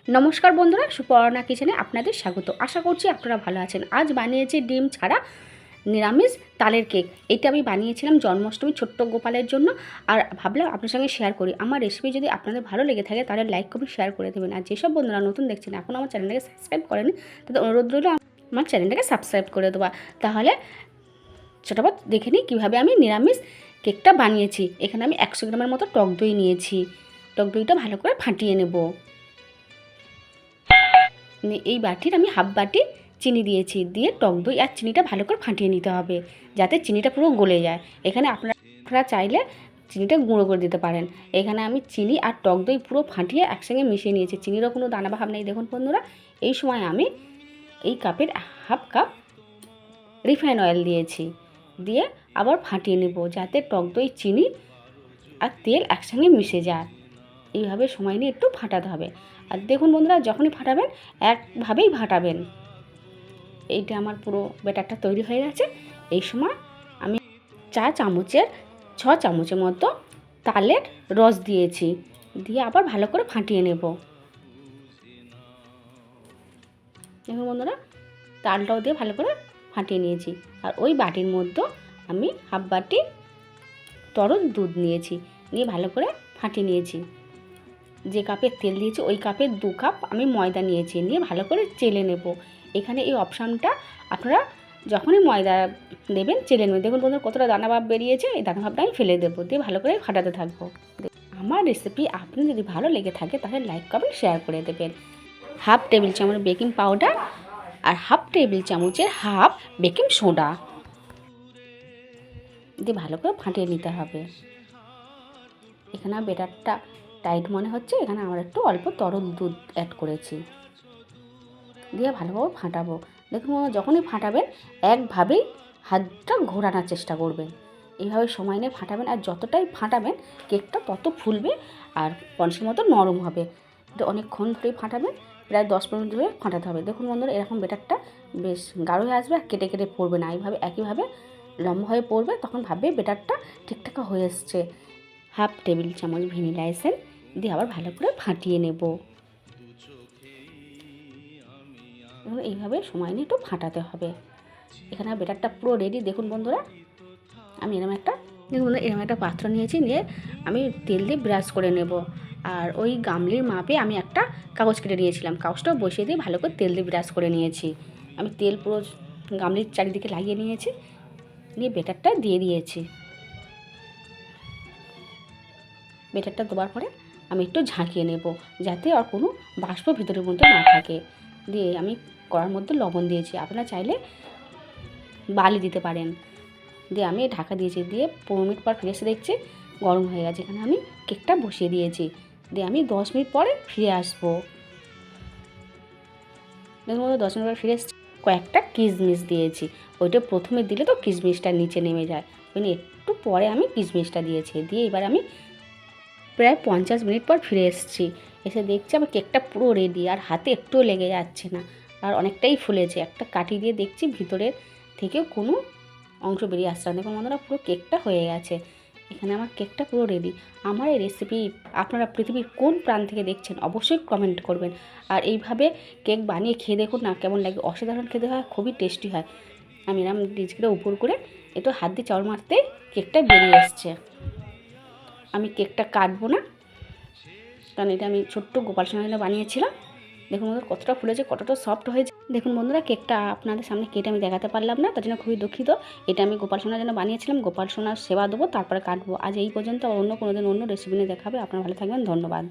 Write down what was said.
নমস্কার বন্ধুরা, সুপর্ণা কিচেনে আপনাদের স্বাগত। আশা করছি আপনারা ভালো আছেন। আজ বানিয়েছি ডিম ছাড়া নিরামিষ তালের কেক। এটা আমি বানিয়েছিলাম জন্মাষ্টমী ছোট্ট গোপালের জন্য, আর ভাবলাম আপনার সঙ্গে শেয়ার করি। আমার রেসিপি যদি আপনাদের ভালো লেগে থাকে তাহলে লাইক কমেন্ট শেয়ার করে দেবেন। আর যেসব বন্ধুরা নতুন দেখছেন এখন আমার চ্যানেলটাকে সাবস্ক্রাইব করেনি, তাদের অনুরোধ রইল আমার চ্যানেলটাকে সাবস্ক্রাইব করে দেওয়া। তাহলে ছোটবার দেখে নিই কীভাবে আমি নিরামিষ কেকটা বানিয়েছি। এখানে আমি 100 গ্রামের মতো টক দই নিয়েছি। টক দইটা ভালো করে ফাটিয়ে নেব। এই বাটির আমি হাফ বাটি চিনি দিয়েছি, দিয়ে টক দই আর চিনিটা ভালো করে ফাটিয়ে নিতে হবে যাতে চিনিটা পুরো গলে যায়। এখানে আপনারা চাইলে চিনিটা গুঁড়ো করে দিতে পারেন। এখানে আমি চিনি আর টক দই পুরো ফাটিয়ে একসঙ্গে মিশিয়ে নিয়েছি। চিনিরও কোনো দানা ভাব নেই। দেখুন বন্ধুরা, এই সময় আমি এই কাপের হাফ কাপ রিফাইন অয়েল দিয়েছি, দিয়ে আবার ফাটিয়ে নেব যাতে টক দই চিনি আর তেল একসঙ্গে মিশে যায়। এইভাবে সময় নিয়ে একটু ফাটাতে হবে। আর দেখুন বন্ধুরা, যখনই ফাটাবেন একভাবেই ফাটাবেন। এইটা আমার পুরো ব্যাটারটা তৈরি হয়ে গেছে। এই সময় আমি 6 চামচের মতো তালের রস দিয়েছি, দিয়ে আবার ভালো করে ফাটিয়ে নেব। দেখুন বন্ধুরা, তালটাও দিয়ে ভালো করে ফাটিয়ে নিয়েছি। আর ওই বাটির মধ্যে আমি হাফ বাটি তরল দুধ নিয়েছি, নিয়ে ভালো করে ফাটিয়ে নিয়েছি। যে কাপের তেল দিয়েছি ওই কাপের 2 কাপ আমি ময়দা নিয়েছি, নিয়ে ভালো করে চেলে নেব। এখানে এই অপশানটা আপনারা যখনই ময়দা দেবেন চেলে নেবেন। দেখুন বন্ধুরা কতটা দানাভাব বেরিয়েছে, এই দানাভাবটা আমি ফেলে দেবো, দিয়ে ভালো করে ফাটাতে থাকবো। আমার রেসিপি আপনি যদি ভালো লেগে থাকে তাহলে লাইক কমেন্ট শেয়ার করে দেবেন। হাফ টেবিল চামচ বেকিং পাউডার আর হাফ টেবিল চামচের হাফ বেকিং সোডা দিয়ে ভালো করে ফাটিয়ে নিতে হবে। এখানে ব্যাটারটা টাইট মনে হচ্ছে, এখানে আমরা একটু অল্প তরল দুধ অ্যাড করেছি, দিয়ে ভালোভাবে ফাটাবো। দেখুন যখনই ফাটাবেন একভাবেই হাতটা ঘোরানোর চেষ্টা করবেন। এইভাবে সময় নিয়ে ফাটাবেন, আর যতটাই ফাটাবেন কেকটা তত ফুলবে আর পঞ্চের মতো নরম হবে। এটা অনেকক্ষণ ধরেই ফাটাবেন, প্রায় 10 মিনিট ধরে ফাটাতে হবে। দেখুন বন্ধুরা, এরকম ব্যাটারটা বেশ গাঢ় হয়ে আসবে আর কেটে কেটে পড়বে না, এইভাবে একইভাবে লম্বা হয়ে পড়বে। তখন ভাববে ব্যাটারটা ঠিকঠাক হয়ে এসছে। হাফ টেবিল চামচ ভ্যানিলা এসেন্স দিয়ে আবার ভালো করে ফাটিয়ে নেব। এইভাবে সময় নিয়ে একটু ফাটাতে হবে। এখানে ব্যাটারটা পুরো রেডি। দেখুন বন্ধুরা, আমি এরকম একটা পাত্র নিয়েছি, নিয়ে আমি তেল দিয়ে ব্রাশ করে নেব। আর ওই গামলির মাপে আমি একটা কাগজ কেটে নিয়েছিলাম, কাগজটাও বসিয়ে দিয়ে ভালো করে তেল দিয়ে ব্রাশ করে নিয়েছি। আমি তেল পুরো গামলির চারিদিকে লাগিয়ে নিয়েছি, নিয়ে ব্যাটারটা দিয়ে দিয়েছি। ব্যাটারটা দেওয়ার পরে আমি একটু ঝাঁকিয়ে নেব যাতে আর কোনো বাষ্প ভিতরের মধ্যে না থাকে। দিয়ে আমি কড়ার মধ্যে লবণ দিয়েছি, আপনারা চাইলে বালি দিতে পারেন। দিয়ে আমি ঢাকা দিয়েছি, দিয়ে 15 মিনিট পর ফিরে এসে দেখছি গরম হয়ে গেছে। এখানে আমি কেকটা বসিয়ে দিয়েছি, দিয়ে আমি 10 মিনিট পরে ফিরে আসবো। দেখুন 10 মিনিট পর ফিরে এসেছি। কয়েকটা কিশমিশ দিয়েছি, ওইটা প্রথমে দিলে তো কিশমিশটা নিচে নেমে যায়, ওই একটু পরে আমি কিশমিশটা দিয়েছি। দিয়ে এবার আমি প্রায় 50 মিনিট পর ফিরে এসেছি। এসে দেখছি আমার কেকটা পুরো রেডি, আর হাতে একটুও লেগে যাচ্ছে না, আর অনেকটাই ফুলেছে। একটা কাঠি দিয়ে দেখছি ভিতরের থেকেও কোনো অংশ বেরিয়ে আসছে না। দেখুন বন্ধুরা, পুরো কেকটা হয়ে গেছে। এখানে আমার কেকটা পুরো রেডি। আমার এই রেসিপি আপনারা পৃথিবীর কোন প্রান্ত থেকে দেখছেন অবশ্যই কমেন্ট করবেন। আর এইভাবে কেক বানিয়ে খেয়ে দেখুন না কেমন লাগে। অসাধারণ খেতে হয়, খুবই টেস্টি হয়। আমি এরকম ডিজগুলো উপর করে একটু হাত দিয়ে চাউর মারতেই কেকটা বেরিয়ে এসছে। আমি কেকটা কাটবো না, কারণ এটা আমি ছোট্ট গোপাল সোনার জন্য বানিয়েছিলাম। দেখুন বন্ধুরা কতটা ফুলেছে, কতটা সফট হয়েছে। দেখুন বন্ধুরা, কেকটা আপনাদের সামনে কেটে আমি দেখাতে পারলাম না, তার জন্য খুবই দুঃখিত। এটা আমি গোপাল সোনার জন্য বানিয়েছিলাম, গোপাল সোনার সেবা দেবো তারপরে কাটবো। আজ এই পর্যন্ত, অন্য কোনো দিন অন্য রেসিপি নিয়ে দেখাবে। আপনারা ভালো থাকবেন, ধন্যবাদ।